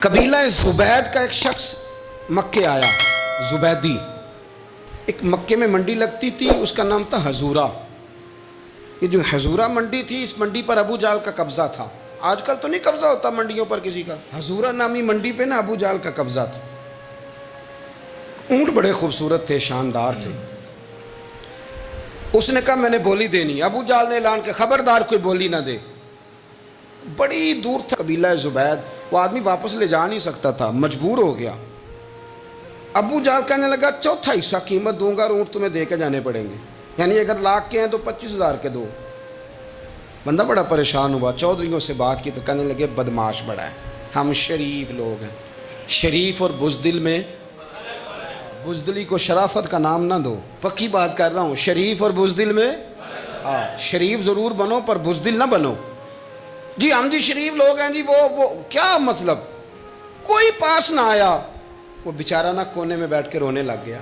قبیلہ زبید کا ایک شخص مکے آیا، زبیدی۔ ایک مکے میں منڈی لگتی تھی، اس کا نام تھا حضورہ۔ یہ جو حضورہ منڈی تھی، اس منڈی پر ابو جہل کا قبضہ تھا۔ آج کل تو نہیں قبضہ ہوتا منڈیوں پر کسی کا، حضورہ نامی منڈی پہ نا ابو جہل کا قبضہ تھا۔ اونٹ بڑے خوبصورت تھے، شاندار تھے۔ اس نے کہا میں نے بولی دینی۔ ابو جہل نے اعلان کیا خبردار کوئی بولی نہ دے۔ بڑی دور تھا قبیلہ زبید، وہ آدمی واپس لے جا نہیں سکتا تھا، مجبور ہو گیا۔ ابو جہل کہنے لگا چوتھا حصہ قیمت دوں گا اور اونٹ تمہیں دے کے جانے پڑیں گے، یعنی اگر لاکھ کے ہیں تو 25,000 کے دو۔ بندہ بڑا پریشان ہوا، چودھریوں سے بات کی تو کہنے لگے بدماش بڑا ہے، ہم شریف لوگ ہیں۔ شریف اور بزدل میں، بزدلی کو شرافت کا نام نہ دو، پکی بات کر رہا ہوں، شریف اور بزدل میں شریف ضرور بنو پر بزدل نہ بنو۔ جی ہم جی شریف لوگ ہیں جی، وہ کیا مطلب؟ کوئی پاس نہ آیا، وہ بیچارہ نہ کونے میں بیٹھ کے رونے لگ گیا۔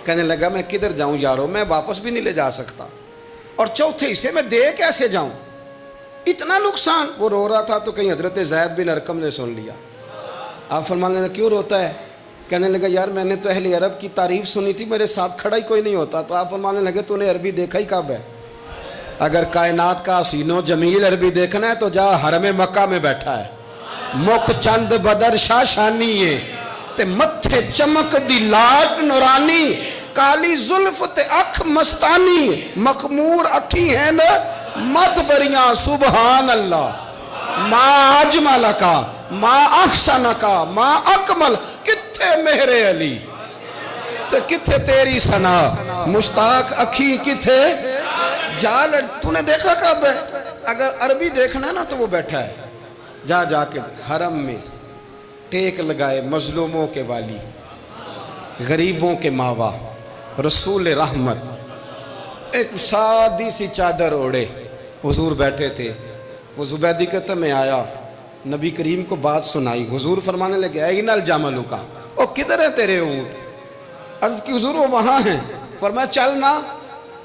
کہنے لگا میں کدھر جاؤں یارو، میں واپس بھی نہیں لے جا سکتا، اور چوتھے حصے میں دے کیسے جاؤں، اتنا نقصان۔ وہ رو رہا تھا تو کہیں حضرت زید بن ارقم نے سن لیا۔ آپ فرمانے لگا کیوں روتا ہے؟ کہنے لگا یار میں نے تو اہل عرب کی تعریف سنی تھی، میرے ساتھ کھڑا ہی کوئی نہیں ہوتا۔ تو آپ فرمانے لگے تو نے عربی دیکھا ہی کب ہے؟ اگر کائنات کا حسین و جمیل عربی دیکھنا ہے تو جا حرم مکہ میں بیٹھا ہے۔ مکھ چند بدر شاشانی ہے تے متھے چمک دی لاٹ نورانی، کالی زلف تے اکھ مستانی، مخمور اکھی ہیں مد بریاں سبحان اللہ۔ ما اجمل کا ما احسن کا ما اکمل، کتھے مہر علی تے کتھے تیری ثنا، مشتاق اکھی کتھے جال۔ تو نے دیکھا کب ہے؟ اگر عربی دیکھنا ہے نا تو وہ بیٹھا ہے، جا کے حرم میں ٹیک لگائے، مظلوموں کے والی، غریبوں کے ماوا، رسول رحمت، ایک سادی سی چادر اوڑے حضور بیٹھے تھے۔ وہ زبیدی کہتا میں آیا، نبی کریم کو بات سنائی، حضور فرمانے لگے این الجمل کا، او کدھر ہے تیرے اونٹ؟ عرض کی حضور وہ وہاں ہیں۔ فرمایا چلنا۔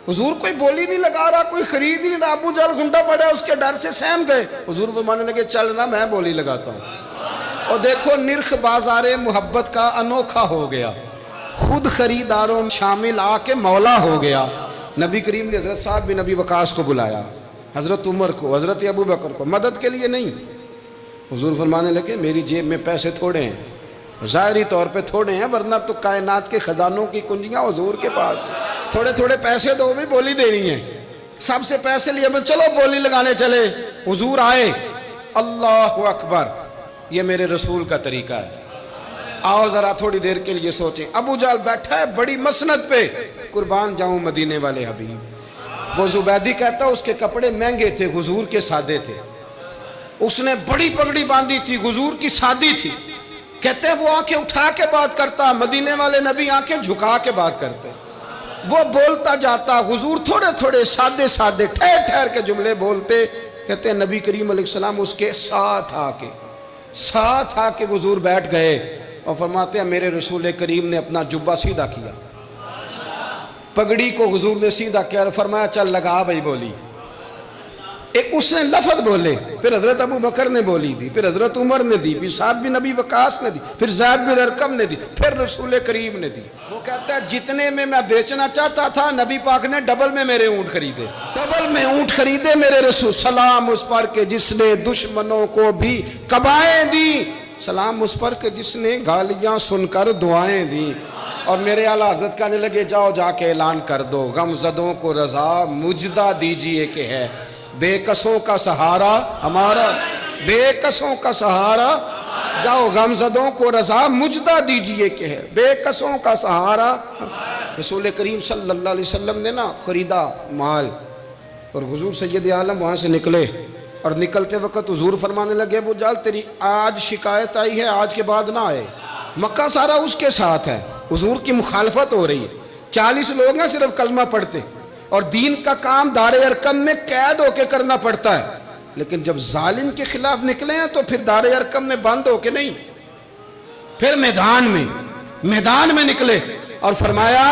حضور کوئی بولی نہیں لگا رہا، کوئی خرید نہیں رہا، ابو جہل گھنٹا پڑا، اس کے ڈر سے سہم گئے۔ حضور فرمانے لگے چلنا میں بولی لگاتا ہوں۔ اور دیکھو نرخ بازار محبت کا انوکھا ہو گیا، خود خریداروں شامل آ کے مولا ہو گیا۔ نبی کریم نے حضرت سعد بن ابی وقاص کو بلایا، حضرت عمر کو، حضرت ابو بکر کو، مدد کے لیے نہیں۔ حضور فرمانے لگے میری جیب میں پیسے تھوڑے ہیں، ظاہری طور پہ تھوڑے ہیں، ورنہ تو کائنات کے خزانوں کی کنجیاں حضور کے پاس۔ تھوڑے تھوڑے پیسے دو بھی بولی دینی ہے۔ سب سے پیسے لیے میں چلو بولی لگانے چلے۔ حضور آئے، اللہ اکبر، یہ میرے رسول کا طریقہ ہے، آؤ ذرا تھوڑی دیر کے لیے سوچیں۔ ابو جہل بیٹھا ہے بڑی مسند پہ، قربان جاؤں مدینے والے حبیب۔ وہ زبیدی کہتا اس کے کپڑے مہنگے تھے، حضور کے سادے تھے۔ اس نے بڑی پگڑی باندھی تھی، حضور کی سادی تھی۔ کہتے ہیں وہ آنکھیں اٹھا کے بات کرتا، مدینے والے نبی آنکھیں جھکا کے بات کرتے۔ وہ بولتا جاتا، حضور تھوڑے تھوڑے سادے سادے ٹھہر ٹھہر کے جملے بولتے۔ کہتے ہیں نبی کریم علیہ السلام اس کے ساتھ آ کے حضور بیٹھ گئے اور فرماتے ہیں میرے رسول کریم نے اپنا جبہ سیدھا کیا، پگڑی کو حضور نے سیدھا کیا اور فرمایا چل لگا بھائی بولی۔ ایک اس نے لفظ بولے، پھر حضرت ابو بکر نے بولی دی، پھر حضرت عمر نے دی، پھر سعد بن ابی وقاص نے دی، پھر زید بن ارقم نے دی، پھر رسول کریم نے دی۔ وہ کہتا ہے جتنے میں بیچنا چاہتا تھا نبی پاک نے ڈبل میں میرے اونٹ خریدے، ڈبل میں اونٹ خریدے میرے رسول۔ سلام اس پر کہ جس نے دشمنوں کو بھی قبائیں دی، سلام اس پر کہ جس نے گالیاں سن کر دعائیں دی۔ اور میرے اعلیٰ حضرت کہنے لگے جاؤ جا کے اعلان کر دو، غم زدوں کو رضا مجدہ دیجئے کہ ہے بے کسوں کا سہارا ہمارا، بے کسوں کا سہارا، جاؤ غم زدوں کو رضا مجدہ دیجئے کہ ہے بے کسوں کا سہارا۔ رسول کریم صلی اللہ علیہ وسلم نے نا خریدا مال، اور حضور سید عالم وہاں سے نکلے، اور نکلتے وقت حضور فرمانے لگے ابو جہل تیری آج شکایت آئی ہے، آج کے بعد نہ آئے۔ مکہ سارا اس کے ساتھ ہے، حضور کی مخالفت ہو رہی ہے، 40 لوگ ہیں صرف کلمہ پڑھتے، اور دین کا کام دار ارقم میں قید ہو کے کرنا پڑتا ہے۔ لیکن جب ظالم کے خلاف نکلے ہیں تو پھر دار ارقم میں بند ہو کے نہیں، پھر میدان میں نکلے، اور فرمایا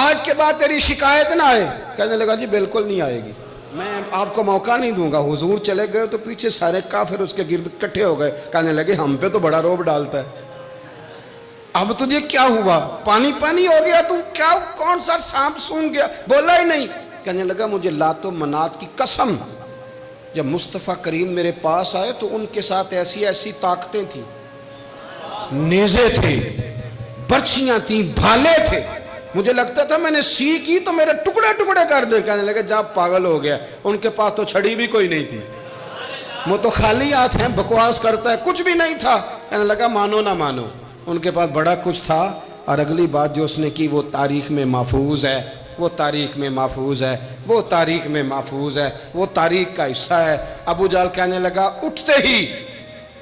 آج کے بعد تیری شکایت نہ آئے۔ کہنے لگا جی بالکل نہیں آئے گی، میں آپ کو موقع نہیں دوں گا. حضور چلے گئے تو پیچھے سارے کافر اس کے گرد اکٹھے ہو گئے, کہنے لگے ہم پہ تو بڑا روب ڈالتا ہے, اب تجھے کیا ہوا, پانی پانی ہو گیا, تو کیا کون سا سانپ سونگ گیا, بولا ہی نہیں. کہنے لگا مجھے لات و منات کی قسم, جب مصطفیٰ کریم میرے پاس آئے تو ان کے ساتھ ایسی ایسی طاقتیں تھیں, نیزے تھے, برچیاں تھیں, بھالے تھے, مجھے لگتا تھا میں نے سی کی تو میرے ٹکڑے ٹکڑے کر دیں. کہنے لگے جا پاگل ہو گیا, ان کے پاس تو چھڑی بھی کوئی نہیں تھی, وہ تو خالی ہاتھ ہیں, بکواس کرتا ہے, کچھ بھی نہیں تھا. کہنے لگا مانو نہ مانو, ان کے پاس بڑا کچھ تھا. اور اگلی بات جو اس نے کی وہ تاریخ میں محفوظ ہے, وہ تاریخ میں محفوظ ہے, وہ تاریخ میں محفوظ ہے, وہ تاریخ کا حصہ ہے. ابو جہل کہنے لگا اٹھتے ہی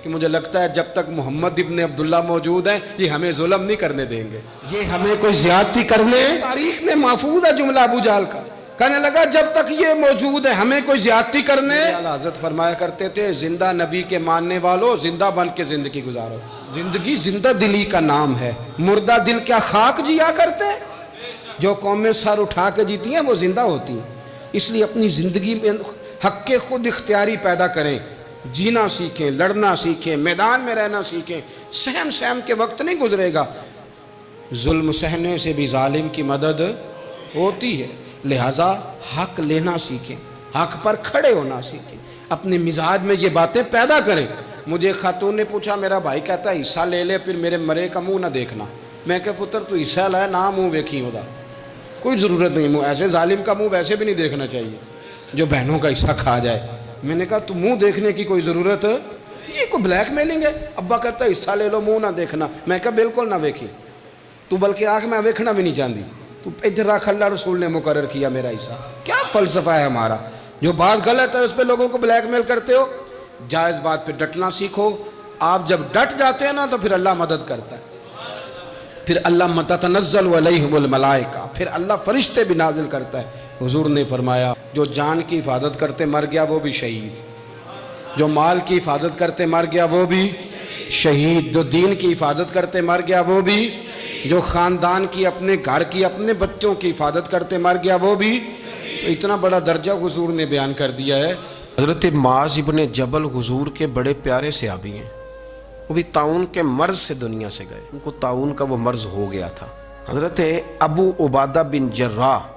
کہ مجھے لگتا ہے جب تک محمد ابن عبداللہ موجود ہیں یہ ہمیں ظلم نہیں کرنے دیں گے, یہ ہمیں کوئی زیادتی کرنے, تاریخ میں محفوظ ہے جملہ ابو جہل کا. کہنے لگا جب تک یہ موجود ہے ہمیں کوئی زیادتی کرنے. حضرت فرمایا کرتے تھے زندہ نبی کے ماننے والوں زندہ بن کے زندگی گزارو. زندگی زندہ دلی کا نام ہے, مردہ دل کیا خاک جیا کرتے ہیں, جو قومیں سر اٹھا کے جیتی ہیں وہ زندہ ہوتی ہیں. اس لیے اپنی زندگی میں حق کے خود اختیاری پیدا کریں, جینا سیکھیں, لڑنا سیکھیں, میدان میں رہنا سیکھیں. سہم سہم کے وقت نہیں گزرے گا, ظلم سہنے سے بھی ظالم کی مدد ہوتی ہے. لہٰذا حق لینا سیکھیں, حق پر کھڑے ہونا سیکھیں, اپنے مزاج میں یہ باتیں پیدا کریں. مجھے خاتون نے پوچھا, میرا بھائی کہتا ہے حصہ لے لے پھر میرے مرے کا منہ نہ دیکھنا. میں کہ پتر تو حصہ لائے نہ منہ ویکھی ہوتا, کوئی ضرورت نہیں, منہ ایسے ظالم کا منہ ویسے بھی نہیں دیکھنا چاہیے جو بہنوں کا حصہ کھا جائے. میں نے کہا تو منہ دیکھنے کی کوئی ضرورت ہے, یہ کوئی بلیک میلنگ ہے. ابا کہتا ہے حصہ لے لو منہ نہ دیکھنا. میں کہا بالکل نہ ویکھی, تو بلکہ آنکھ میں ویکھنا بھی نہیں چاہتی, تو ادھر رکھ, اللہ رسول نے مقرر کیا میرا حصہ. کیا فلسفہ ہے ہمارا, جو بات غلط ہے اس پہ لوگوں کو بلیک میل کرتے ہو. جائز بات پہ ڈٹنا سیکھو. آپ جب ڈٹ جاتے ہیں نا تو پھر اللہ مدد کرتا ہے, پھر اللہ تتنزل علیہم الملائکہ, پھر اللہ فرشتے بھی نازل کرتا ہے. حضور نے فرمایا جو جان کی حفاظت کرتے مر گیا وہ بھی شہید, جو مال کی حفاظت کرتے مر گیا وہ بھی شہید, جو دین کی حفاظت کرتے مر گیا وہ بھی, جو خاندان کی, اپنے گھر کی, اپنے بچوں کی حفاظت کرتے مر گیا وہ بھی. تو اتنا بڑا درجہ حضور نے بیان کر دیا ہے. حضرت معاذ ابن جبل حضور کے بڑے پیارے صحابی ہیں, وہ بھی طاعون کے مرض سے دنیا سے گئے, ان کو طاعون کا وہ مرض ہو گیا تھا. حضرت ابو عبادہ بن جراح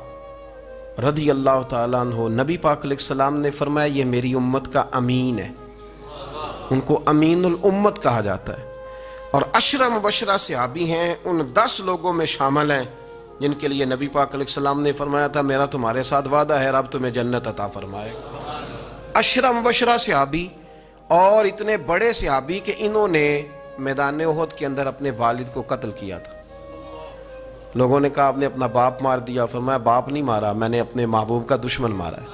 رضی اللہ تعالیٰ عنہ, نبی پاک علیہ السلام نے فرمایا یہ میری امت کا امین ہے, ان کو امین الامت کہا جاتا ہے. اور 10 مبشرہ صحابی ہیں, ان 10 لوگوں میں شامل ہیں جن کے لیے نبی پاک علیہ السلام نے فرمایا تھا میرا تمہارے ساتھ وعدہ ہے, رب تمہیں جنت عطا فرمائے. 10 مبشرہ صحابی اور اتنے بڑے صحابی کہ انہوں نے میدان احد کے اندر اپنے والد کو قتل کیا تھا. لوگوں نے کہا آپ نے اپنا باپ مار دیا, فرمایا باپ نہیں مارا, میں نے اپنے محبوب کا دشمن مارا ہے.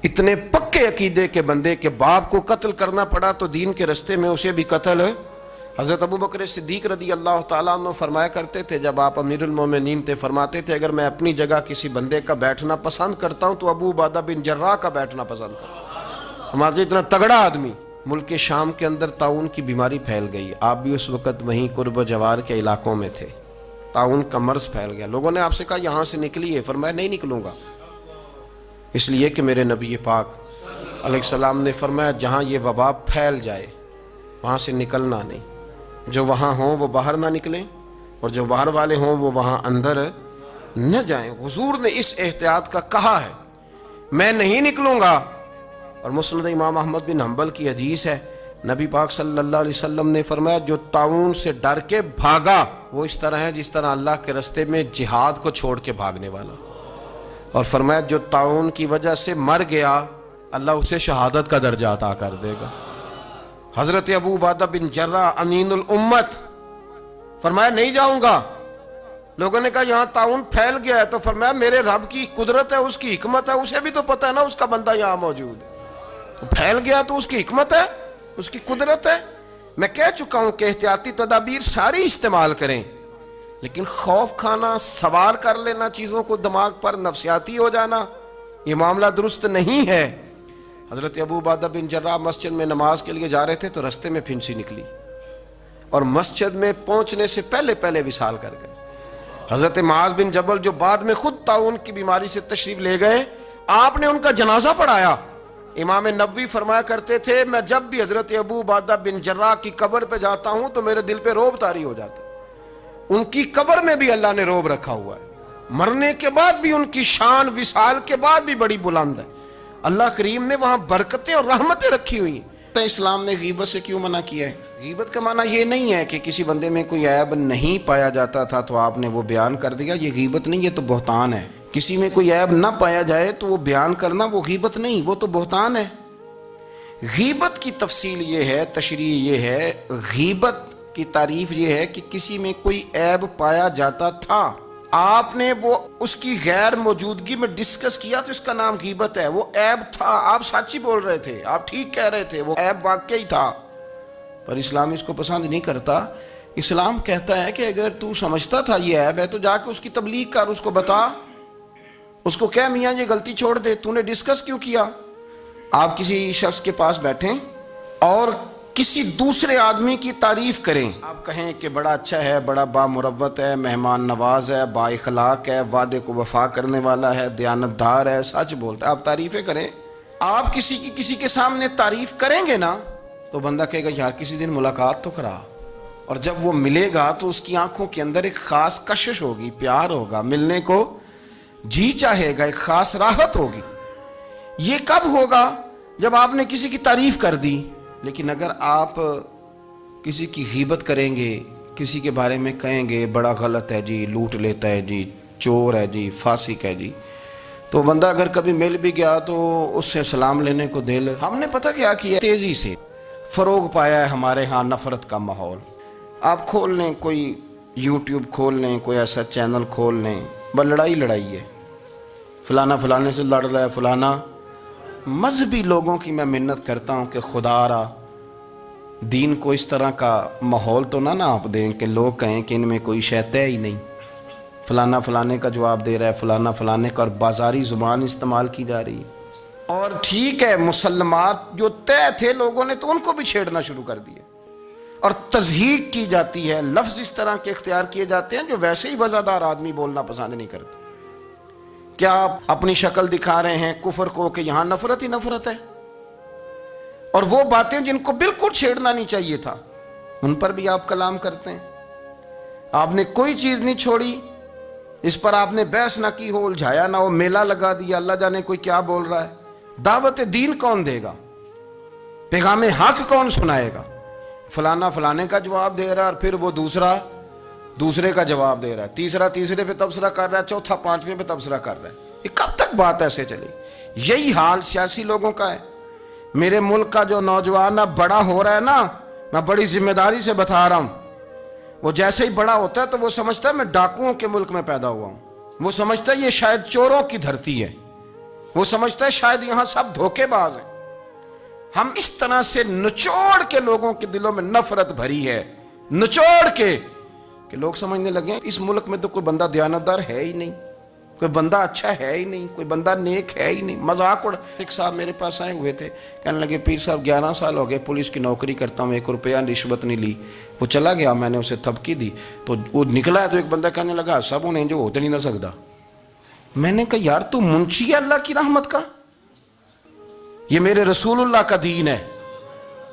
اتنے پکے عقیدے کے بندے کہ باپ کو قتل کرنا پڑا تو دین کے رستے میں اسے بھی قتل. حضرت ابو بکر صدیق رضی اللہ تعالیٰ عنہ فرمایا کرتے تھے, جب آپ امیر المومنین تھے, فرماتے تھے اگر میں اپنی جگہ کسی بندے کا بیٹھنا پسند کرتا ہوں تو ابو عبادہ بن جراح کا بیٹھنا پسند کرتا ہوں. ہمارے اتنا تگڑا آدمی. ملک شام کے اندر طاعون کی بیماری پھیل گئی, آپ بھی اس وقت وہیں قرب و جوار کے علاقوں میں تھے. طاعون کا مرض پھیل گیا, لوگوں نے آپ سے کہا یہاں سے نکلیے, فرمایا نہیں نکلوں گا, اس لیے کہ میرے نبی پاک علیہ السلام نے فرمایا جہاں یہ وبا پھیل جائے وہاں سے نکلنا نہیں, جو وہاں ہوں وہ باہر نہ نکلیں اور جو باہر والے ہوں وہ وہاں اندر نہ جائیں. حضور نے اس احتیاط کا کہا ہے, میں نہیں نکلوں گا. اور مسند امام احمد بن حنبل کی حدیث ہے, نبی پاک صلی اللہ علیہ وسلم نے فرمایا جو طاعون سے ڈر کے بھاگا وہ اس طرح ہے جس طرح اللہ کے رستے میں جہاد کو چھوڑ کے بھاگنے والا. اور فرمایا جو طاعون کی وجہ سے مر گیا اللہ اسے شہادت کا درجہ عطا کر دے گا. حضرت ابو عبادہ بن جراح امین الامت, فرمایا نہیں جاؤں گا. لوگوں نے کہا یہاں طاعون پھیل گیا ہے, تو فرمایا میرے رب کی قدرت ہے, اس کی حکمت ہے, اسے بھی تو پتہ ہے نا اس کا بندہ یہاں موجود ہے, تو پھیل گیا تو اس کی حکمت ہے, اس کی قدرت ہے. میں کہہ چکا ہوں کہ احتیاطی تدابیر ساری استعمال کریں, لیکن خوف کھانا, سوار کر لینا چیزوں کو دماغ پر, نفسیاتی ہو جانا, یہ معاملہ درست نہیں ہے. حضرت ابو عبادہ بن جراح مسجد میں نماز کے لیے جا رہے تھے تو رستے میں پھنسی نکلی اور مسجد میں پہنچنے سے پہلے پہلے وصال کر گئے. حضرت معاذ بن جبل جو بعد میں خود طاعون کی بیماری سے تشریف لے گئے, آپ نے ان کا جنازہ پڑھایا. امام نبوی فرمایا کرتے تھے میں جب بھی حضرت ابو عبیدہ بن جراح کی قبر پہ جاتا ہوں تو میرے دل پہ رعب طاری ہو جاتا ہے. ان کی قبر میں بھی اللہ نے رعب رکھا ہوا ہے. مرنے کے بعد بھی ان کی شان وصال کے بعد بھی بڑی بلند ہے. اللہ کریم نے وہاں برکتیں اور رحمتیں رکھی ہوئی ہیں. اسلام نے غیبت سے کیوں منع کیا ہے؟ غیبت کا معنی یہ نہیں ہے کہ کسی بندے میں کوئی عیب نہیں پایا جاتا تھا تو آپ نے وہ بیان کر دیا. یہ غیبت نہیں, یہ تو بہتان ہے. کسی میں کوئی عیب نہ پایا جائے تو وہ بیان کرنا وہ غیبت نہیں, وہ تو بہتان ہے. غیبت کی تفصیل یہ ہے, تشریح یہ ہے, غیبت کی تعریف یہ ہے کہ کسی میں کوئی عیب پایا جاتا تھا, آپ نے وہ اس کی غیر موجودگی میں ڈسکس کیا تو اس کا نام غیبت ہے. وہ عیب تھا, آپ سچ ہی بول رہے تھے, آپ ٹھیک کہہ رہے تھے, وہ عیب واقعی تھا, پر اسلام اس کو پسند نہیں کرتا. اسلام کہتا ہے کہ اگر تو سمجھتا تھا یہ عیب ہے تو جا کے اس کی تبلیغ کر, اس کو بتا, اس کو کہہ میاں یہ غلطی چھوڑ دے, تو نے ڈسکس کیوں کیا؟ آپ کسی شخص کے پاس بیٹھیں اور کسی دوسرے آدمی کی تعریف کریں, آپ کہیں کہ بڑا اچھا ہے, بڑا بامروت ہے, مہمان نواز ہے, با اخلاق ہے, وعدے کو وفا کرنے والا ہے, دیانت دار ہے, سچ بولتا ہے, آپ تعریفیں کریں. آپ کسی کے سامنے تعریف کریں گے نا تو بندہ کہے گا یار کسی دن ملاقات تو کرا, اور جب وہ ملے گا تو اس کی آنکھوں کے اندر ایک خاص کشش ہوگی, پیار ہوگا, ملنے کو جی چاہے گا, ایک خاص راحت ہوگی. یہ کب ہوگا؟ جب آپ نے کسی کی تعریف کر دی. لیکن اگر آپ کسی کی غیبت کریں گے, کسی کے بارے میں کہیں گے بڑا غلط ہے جی, لوٹ لیتا ہے جی, چور ہے جی, فاسق ہے جی, تو بندہ اگر کبھی مل بھی گیا تو اس سے سلام لینے کو دل, ہم نے پتہ کیا کیا, تیزی سے فروغ پایا ہے ہمارے ہاں نفرت کا ماحول. آپ کھول لیں, کوئی یوٹیوب کھول لیں, کوئی ایسا چینل کھول لیں, بس لڑائی ہے, فلانا فلانے سے لڑ رہا ہے, فلانا. مذہبی لوگوں کی میں منت کرتا ہوں کہ خدا را دین کو اس طرح کا ماحول تو نہ آپ دیں کہ لوگ کہیں کہ ان میں کوئی شے طے ہی نہیں, فلانا فلانے کا جواب دے رہا ہے, فلانا فلانے کا, اور بازاری زبان استعمال کی جا رہی ہے. اور ٹھیک ہے مسلمات جو طے تھے لوگوں نے تو ان کو بھی چھیڑنا شروع کر دیا, اور تضحیق کی جاتی ہے, لفظ اس طرح کے اختیار کیے جاتے ہیں جو ویسے ہی وزادار آدمی بولنا پسند نہیں کرتے. کیا آپ اپنی شکل دکھا رہے ہیں کفر کو کہ یہاں نفرت ہی نفرت ہے, اور وہ باتیں جن کو بالکل چھیڑنا نہیں چاہیے تھا ان پر بھی آپ کلام کرتے ہیں. آپ نے کوئی چیز نہیں چھوڑی, اس پر آپ نے بحث نہ کی ہو, الجھایا نہ ہو, میلہ لگا دیا, اللہ جانے کوئی کیا بول رہا ہے. دعوت دین کون دے گا, پیغام حق کون سنائے گا؟ فلانا فلانے کا جواب دے رہا ہے, اور پھر وہ دوسرے کا جواب دے رہا ہے, تیسرا تیسرے پہ تبصرہ کر رہا ہے, چوتھا پانچویں پہ تبصرہ کر رہا ہے. یہ کب تک بات ایسے چلے؟ یہی حال سیاسی لوگوں کا ہے. میرے ملک کا جو نوجوان اب بڑا ہو رہا ہے نا, میں بڑی ذمہ داری سے بتا رہا ہوں, وہ جیسے ہی بڑا ہوتا ہے تو وہ سمجھتا ہے میں ڈاکوؤں کے ملک میں پیدا ہوا ہوں, وہ سمجھتا ہے یہ شاید چوروں کی دھرتی ہے, وہ سمجھتا ہے شاید یہاں سب دھوکے باز ہیں. ہم اس طرح سے نچوڑ کے لوگوں کے دلوں میں نفرت بھری ہے, نچوڑ کے, کہ لوگ سمجھنے لگے اس ملک میں تو کوئی بندہ دیانتدار ہے ہی نہیں, کوئی بندہ اچھا ہے ہی نہیں, کوئی بندہ نیک ہے ہی نہیں. مذاق اڑ. ایک صاحب میرے پاس آئے ہوئے تھے, کہنے لگے پیر صاحب 11 سال ہو گئے پولیس کی نوکری کرتا ہوں, 1 روپیہ رشوت نہیں لی. وہ چلا گیا, میں نے اسے تھپکی دی تو وہ نکلا ہے, تو ایک بندہ کہنے لگا سب انہیں جو ہوتے نہیں نہ سکتا. میں نے کہا یار تو منشی ہے اللہ کی رحمت کا, یہ میرے رسول اللہ کا دین ہے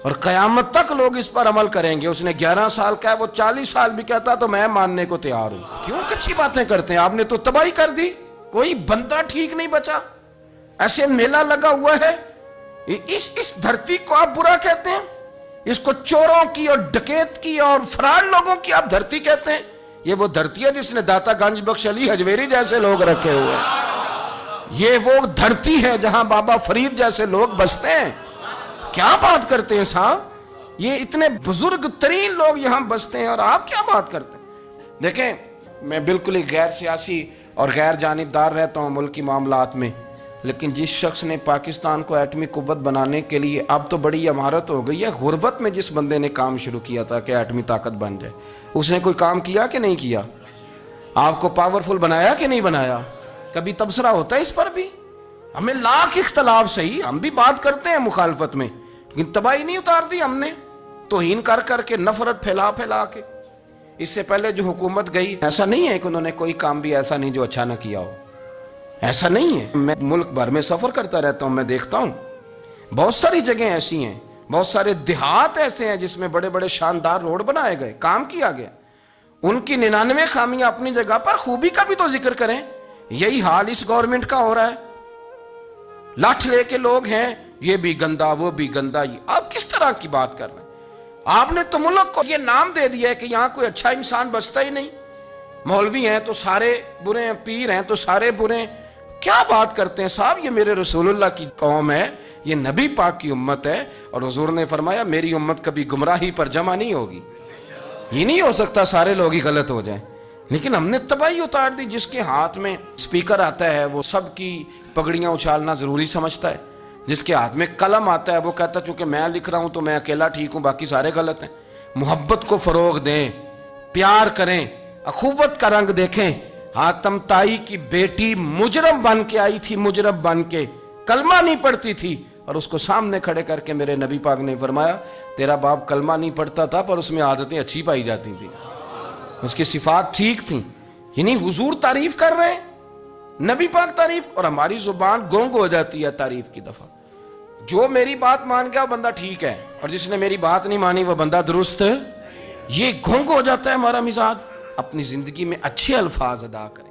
اور قیامت تک لوگ اس پر عمل کریں گے. اس نے 11 سال کا ہے, وہ 40 سال بھی کہتا تو میں ماننے کو تیار ہوں. کیوں کچھی باتیں کرتے ہیں؟ آپ نے تو تباہی کر دی, کوئی بندہ ٹھیک نہیں بچا. ایسے میلہ لگا ہوا ہے, اس دھرتی کو آپ برا کہتے ہیں, اس کو چوروں کی اور ڈکیت کی اور فرار لوگوں کی آپ دھرتی کہتے ہیں. یہ وہ دھرتی ہے جس نے داتا گنج بخش علی حجویری جیسے لوگ رکھے ہوئے ہیں. یہ وہ دھرتی ہے جہاں بابا فرید جیسے لوگ بستے ہیں. کیا بات کرتے ہیں صاحب, یہ اتنے بزرگ ترین لوگ یہاں بستے ہیں اور آپ کیا بات کرتے ہیں؟ دیکھیں میں بالکل ہی غیر سیاسی اور غیر جانبدار رہتا ہوں ملکی معاملات میں, لیکن جس شخص نے پاکستان کو ایٹمی قوت بنانے کے لیے, اب تو بڑی عمارت ہو گئی ہے, غربت میں جس بندے نے کام شروع کیا تھا کہ ایٹمی طاقت بن جائے, اس نے کوئی کام کیا کہ نہیں کیا؟ آپ کو پاورفل بنایا کہ نہیں بنایا؟ کبھی تبصرہ ہوتا ہے اس پر بھی؟ ہمیں لاکھ اختلاف صحیح, ہم بھی بات کرتے ہیں مخالفت میں, لیکن تباہی نہیں اتار دی ہم نے, توہین کر کر کے, نفرت پھیلا پھیلا کے. اس سے پہلے جو حکومت گئی, ایسا نہیں ہے کہ انہوں نے کوئی کام بھی ایسا نہیں جو اچھا نہ کیا ہو. ایسا نہیں ہے. میں ملک بھر میں سفر کرتا رہتا ہوں, میں دیکھتا ہوں بہت ساری جگہیں ایسی ہیں, بہت سارے دیہات ایسے ہیں جس میں بڑے بڑے شاندار روڈ بنائے گئے, کام کیا گیا. ان کی 99 خامیاں اپنی جگہ پر, خوبی کا بھی تو ذکر کریں. یہی حال اس گورنمنٹ کا ہو رہا ہے. لاٹھ لے کے لوگ ہیں, یہ بھی گندا وہ بھی گندا. یہ آپ کس طرح کی بات کر رہے ہیں؟ آپ نے تو ملک کو یہ نام دے دیا ہے کہ یہاں کوئی اچھا انسان بستا ہی نہیں. مولوی ہیں تو سارے برے ہیں, پیر ہیں تو سارے برے ہیں. کیا بات کرتے ہیں صاحب؟ یہ میرے رسول اللہ کی قوم ہے, یہ نبی پاک کی امت ہے, اور حضور نے فرمایا میری امت کبھی گمراہی پر جمع نہیں ہوگی. یہ نہیں ہو سکتا سارے لوگ ہی غلط ہو جائیں. لیکن ہم نے تباہی اتار دی. جس کے ہاتھ میں سپیکر آتا ہے وہ سب کی پگڑیاں اچھالنا ضروری سمجھتا ہے. جس کے ہاتھ میں قلم آتا ہے وہ کہتا چونکہ میں لکھ رہا ہوں تو میں اکیلا ٹھیک ہوں, باقی سارے غلط ہیں. محبت کو فروغ دیں, پیار کریں, اخوت کا رنگ دیکھیں. حاتم تائی کی بیٹی مجرم بن کے آئی تھی, مجرم بن کے, کلمہ نہیں پڑھتی تھی, اور اس کو سامنے کھڑے کر کے میرے نبی پاک نے فرمایا تیرا باپ کلمہ نہیں پڑھتا تھا پر اس میں عادتیں اچھی پائی جاتی تھیں, اس کی صفات ٹھیک تھیں. یعنی حضور تعریف کر رہے ہیں, نبی پاک تعریف, اور ہماری زبان گونگ ہو جاتی ہے تعریف کی دفعہ. جو میری بات مان گیا وہ بندہ ٹھیک ہے, اور جس نے میری بات نہیں مانی وہ بندہ درست. یہ گونگ ہو جاتا ہے ہمارا مزاج. اپنی زندگی میں اچھے الفاظ ادا کریں.